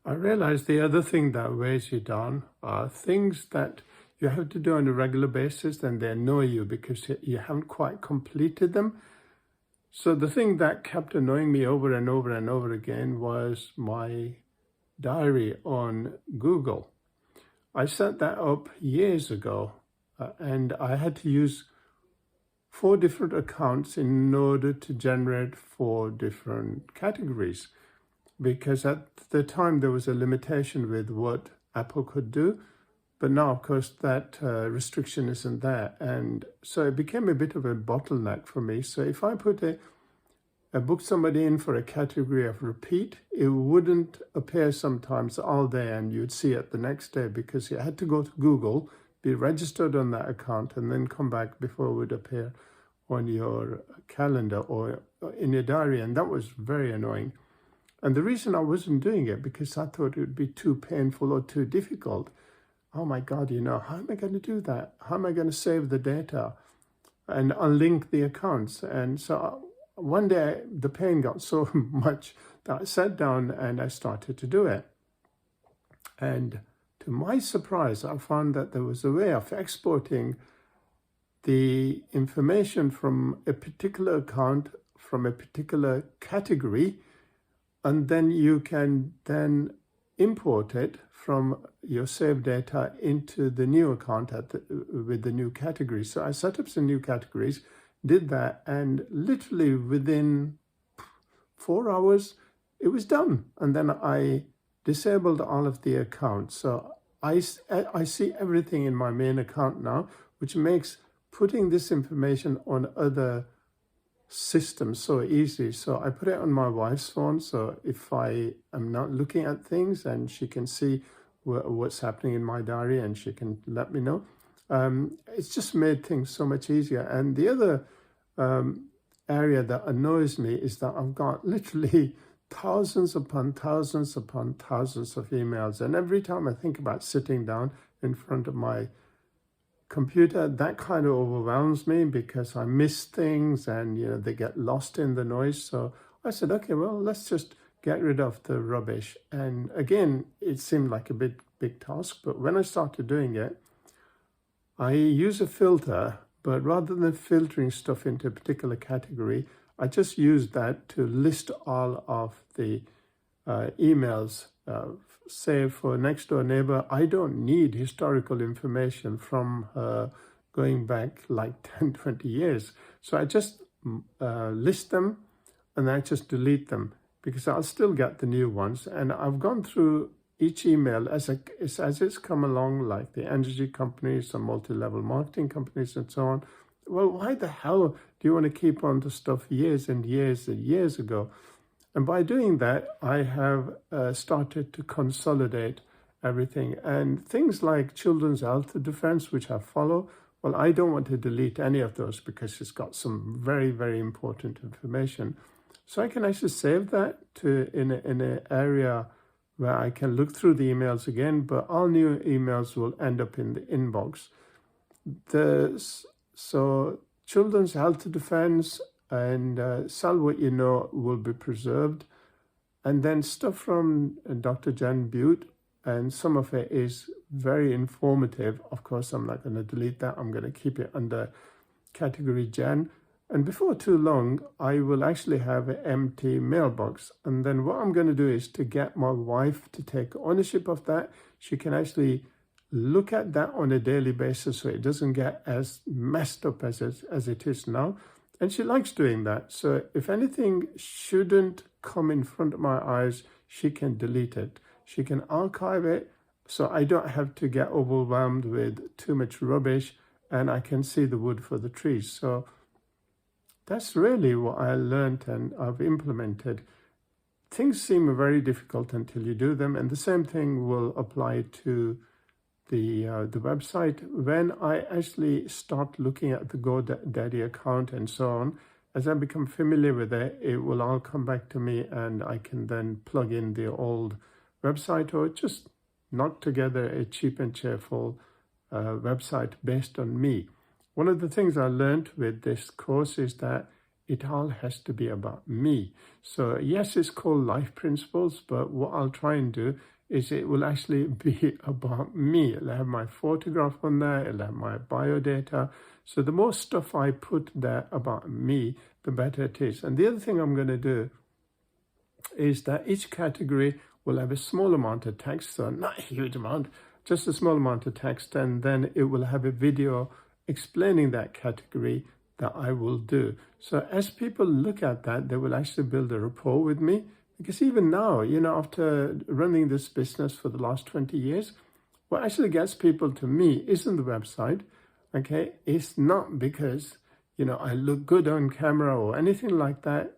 I realize the other thing that weighs you down are things that you have to do on a regular basis and they annoy you because you haven't quite completed them. So the thing that kept annoying me over and over and over again was my diary on Google. I set that up years ago and I had to use 4 different accounts in order to generate 4 different categories, because at the time there was a limitation with what Apple could do, but now of course that restriction isn't there, and so it became a bit of a bottleneck for me. So if I put I booked somebody in for a category of repeat, it wouldn't appear sometimes all day and you'd see it the next day because you had to go to Google, be registered on that account, and then come back before it would appear on your calendar or in your diary. And that was very annoying. And the reason I wasn't doing it because I thought it would be too painful or too difficult. Oh my God, how am I going to do that? How am I going to save the data and unlink the accounts? And so one day the pain got so much that I sat down and I started to do it. And to my surprise, I found that there was a way of exporting the information from a particular account, from a particular category, and then you can then import it from your saved data into the new account with the new category. So I set up some new categories, did that, and literally within 4 hours, it was done. And then I disabled all of the accounts. So I see everything in my main account now, which makes putting this information on other systems so easy. So I put it on my wife's phone, so if I am not looking at things, and she can see what's happening in my diary and she can let me know. It's just made things so much easier. And the other area that annoys me is that I've got literally thousands upon thousands upon thousands of emails, and every time I think about sitting down in front of my computer, that kind of overwhelms me because I miss things and they get lost in the noise. So I said, okay, well, let's just get rid of the rubbish. And again, it seemed like a big task, but when I started doing it, I use a filter, but rather than filtering stuff into a particular category, I just use that to list all of the emails. Say for next door neighbor, I don't need historical information from her going back like 10, 20 years. So I just list them and I just delete them because I'll still get the new ones. And I've gone through each email as it's come along, like the energy companies, some multi-level marketing companies and so on. Well, why the hell do you want to keep on to stuff years and years and years ago? And by doing that, I have started to consolidate everything. And things like children's health defense, which I follow, well, I don't want to delete any of those because it's got some very, very important information. So I can actually save that in an area where I can look through the emails again, but all new emails will end up in the inbox. So children's health defense and Sell What You Know will be preserved. And then stuff from Dr. Jen Butte, and some of it is very informative. Of course, I'm not going to delete that. I'm going to keep it under category Jen. And before too long, I will actually have an empty mailbox. And then what I'm going to do is to get my wife to take ownership of that. She can actually look at that on a daily basis so it doesn't get as messed up as it is now. And she likes doing that. So if anything shouldn't come in front of my eyes, she can delete it. She can archive it so I don't have to get overwhelmed with too much rubbish, and I can see the wood for the trees. So that's really what I learned and I've implemented. Things seem very difficult until you do them, and the same thing will apply to the website. When I actually start looking at the GoDaddy account and so on, as I become familiar with it, it will all come back to me and I can then plug in the old website or just knock together a cheap and cheerful website based on me. One of the things I learned with this course is that it all has to be about me. So yes, it's called Life Principles, but what I'll try and do is it will actually be about me. It'll have my photograph on there, it'll have my bio data. So the more stuff I put there about me, the better it is. And the other thing I'm going to do is that each category will have a small amount of text, so not a huge amount, just a small amount of text, and then it will have a video explaining that category that I will do. So as people look at that, they will actually build a rapport with me. Because even now, after running this business for the last 20 years, what actually gets people to me isn't the website, okay? It's not because, I look good on camera or anything like that.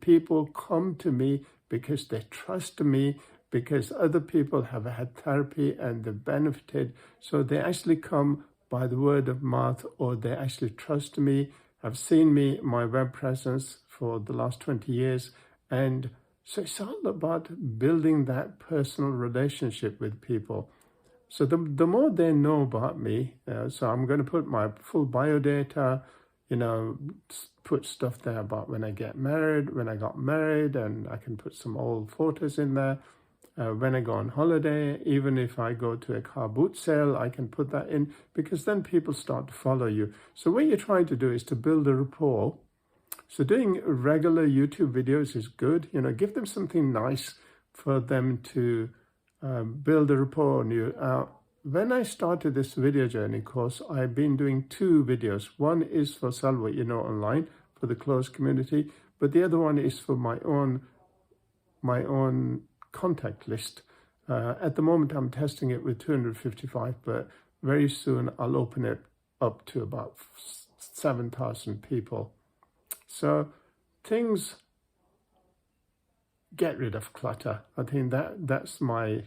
People come to me because they trust me, because other people have had therapy and they've benefited. So they actually come by the word of mouth, or they actually trust me, have seen me, my web presence for the last 20 years. And so it's all about building that personal relationship with people. So the more they know about me, so I'm going to put my full bio data, put stuff there about when I get married, when I got married, and I can put some old photos in there. When I go on holiday, even if I go to a car boot sale, I can put that in, because then people start to follow you. So what you're trying to do is to build a rapport. So doing regular YouTube videos is good. Give them something nice for them to build a rapport on you. When I started this video journey course, I've been doing 2 videos. One is for Sell What You Know Online, for the closed community, but the other one is for my own contact list. At the moment, I'm testing it with 255, but very soon I'll open it up to about 7,000 people. So get rid of clutter. I think that's my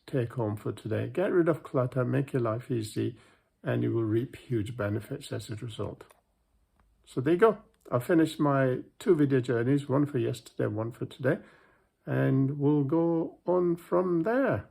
take home for today. Get rid of clutter, make your life easy, and you will reap huge benefits as a result. So there you go. I finished my 2 video journeys, one for yesterday, one for today, and we'll go on from there.